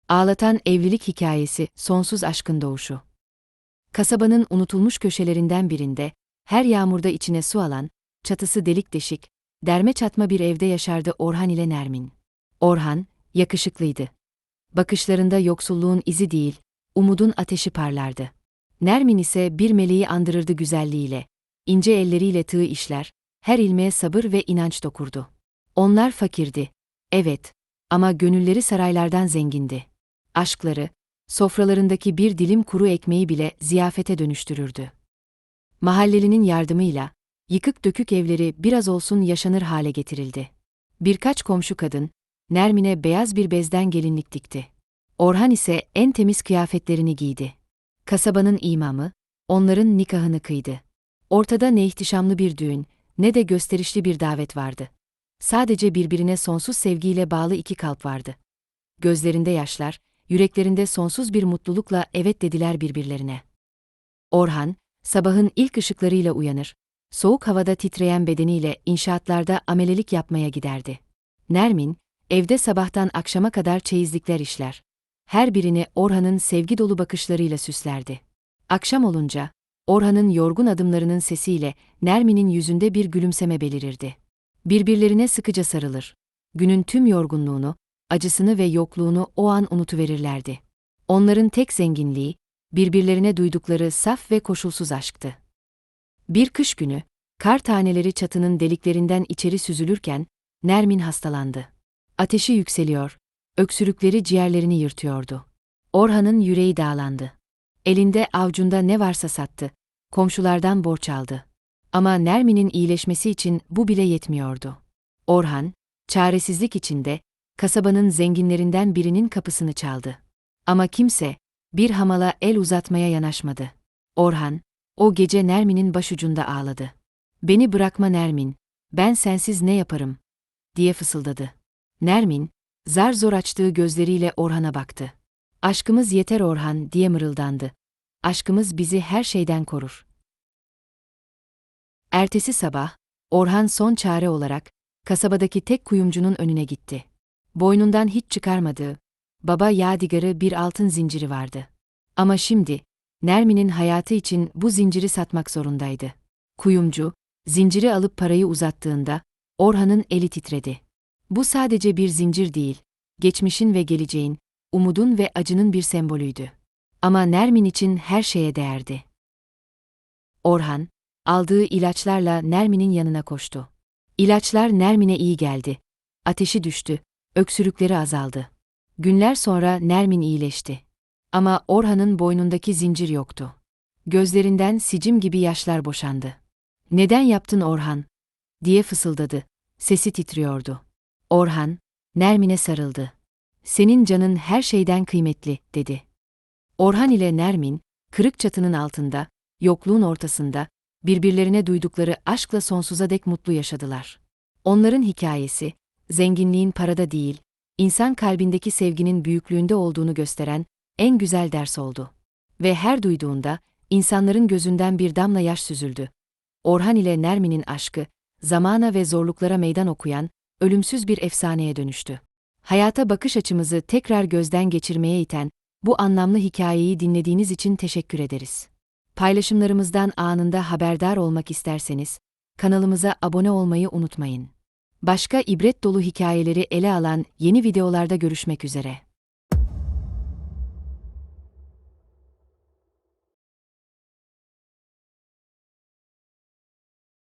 Ağlatan evlilik hikayesi, sonsuz aşkın doğuşu. Kasabanın unutulmuş köşelerinden birinde, her yağmurda içine su alan, çatısı delik deşik, derme çatma bir evde yaşardı Orhan ile Nermin. Orhan, yakışıklıydı. Bakışlarında yoksulluğun izi değil, umudun ateşi parlardı. Nermin ise bir meleği andırırdı güzelliğiyle, ince elleriyle tığ işler, her ilmeğe sabır ve inanç dokurdu. Onlar fakirdi, evet, ama gönülleri saraylardan zengindi. Aşkları, sofralarındaki bir dilim kuru ekmeği bile ziyafete dönüştürürdü. Mahallelinin yardımıyla, yıkık dökük evleri biraz olsun yaşanır hale getirildi. Birkaç komşu kadın, Nermin'e beyaz bir bezden gelinlik dikti. Orhan ise en temiz kıyafetlerini giydi. Kasabanın imamı, onların nikahını kıydı. Ortada ne ihtişamlı bir düğün, ne de gösterişli bir davet vardı. Sadece birbirine sonsuz sevgiyle bağlı iki kalp vardı. Gözlerinde yaşlar, yüreklerinde sonsuz bir mutlulukla evet dediler birbirlerine. Orhan, sabahın ilk ışıklarıyla uyanır, soğuk havada titreyen bedeniyle inşaatlarda amelelik yapmaya giderdi. Nermin, evde sabahtan akşama kadar çeyizlikler işler. Her birini Orhan'ın sevgi dolu bakışlarıyla süslerdi. Akşam olunca, Orhan'ın yorgun adımlarının sesiyle Nermin'in yüzünde bir gülümseme belirirdi. Birbirlerine sıkıca sarılır. Günün tüm yorgunluğunu, acısını ve yokluğunu o an unutuverirlerdi. Onların tek zenginliği, birbirlerine duydukları saf ve koşulsuz aşktı. Bir kış günü, kar taneleri çatının deliklerinden içeri süzülürken, Nermin hastalandı. Ateşi yükseliyor, öksürükleri ciğerlerini yırtıyordu. Orhan'ın yüreği dağlandı. Elinde avucunda ne varsa sattı, komşulardan borç aldı. Ama Nermin'in iyileşmesi için bu bile yetmiyordu. Orhan, çaresizlik içinde, kasabanın zenginlerinden birinin kapısını çaldı. Ama kimse, bir hamala el uzatmaya yanaşmadı. Orhan, o gece Nermin'in başucunda ağladı. "Beni bırakma Nermin, ben sensiz ne yaparım?" diye fısıldadı. Nermin, zar zor açtığı gözleriyle Orhan'a baktı. "Aşkımız yeter Orhan," diye mırıldandı. "Aşkımız bizi her şeyden korur." Ertesi sabah, Orhan son çare olarak, kasabadaki tek kuyumcunun önüne gitti. Boynundan hiç çıkarmadığı, baba yadigarı bir altın zinciri vardı. Ama şimdi, Nermin'in hayatı için bu zinciri satmak zorundaydı. Kuyumcu, zinciri alıp parayı uzattığında, Orhan'ın eli titredi. Bu sadece bir zincir değil, geçmişin ve geleceğin, umudun ve acının bir sembolüydü. Ama Nermin için her şeye değerdi. Orhan, aldığı ilaçlarla Nermin'in yanına koştu. İlaçlar Nermin'e iyi geldi. Ateşi düştü, öksürükleri azaldı. Günler sonra Nermin iyileşti. Ama Orhan'ın boynundaki zincir yoktu. Gözlerinden sicim gibi yaşlar boşandı. "Neden yaptın Orhan?" diye fısıldadı. Sesi titriyordu. Orhan, Nermin'e sarıldı. "Senin canın her şeyden kıymetli," dedi. Orhan ile Nermin, kırık çatının altında, yokluğun ortasında, birbirlerine duydukları aşkla sonsuza dek mutlu yaşadılar. Onların hikayesi, zenginliğin parada değil, insan kalbindeki sevginin büyüklüğünde olduğunu gösteren en güzel ders oldu. Ve her duyduğunda, insanların gözünden bir damla yaş süzüldü. Orhan ile Nermin'in aşkı, zamana ve zorluklara meydan okuyan, ölümsüz bir efsaneye dönüştü. Hayata bakış açımızı tekrar gözden geçirmeye iten, bu anlamlı hikayeyi dinlediğiniz için teşekkür ederiz. Paylaşımlarımızdan anında haberdar olmak isterseniz, kanalımıza abone olmayı unutmayın. Başka ibret dolu hikayeleri ele alan yeni videolarda görüşmek üzere.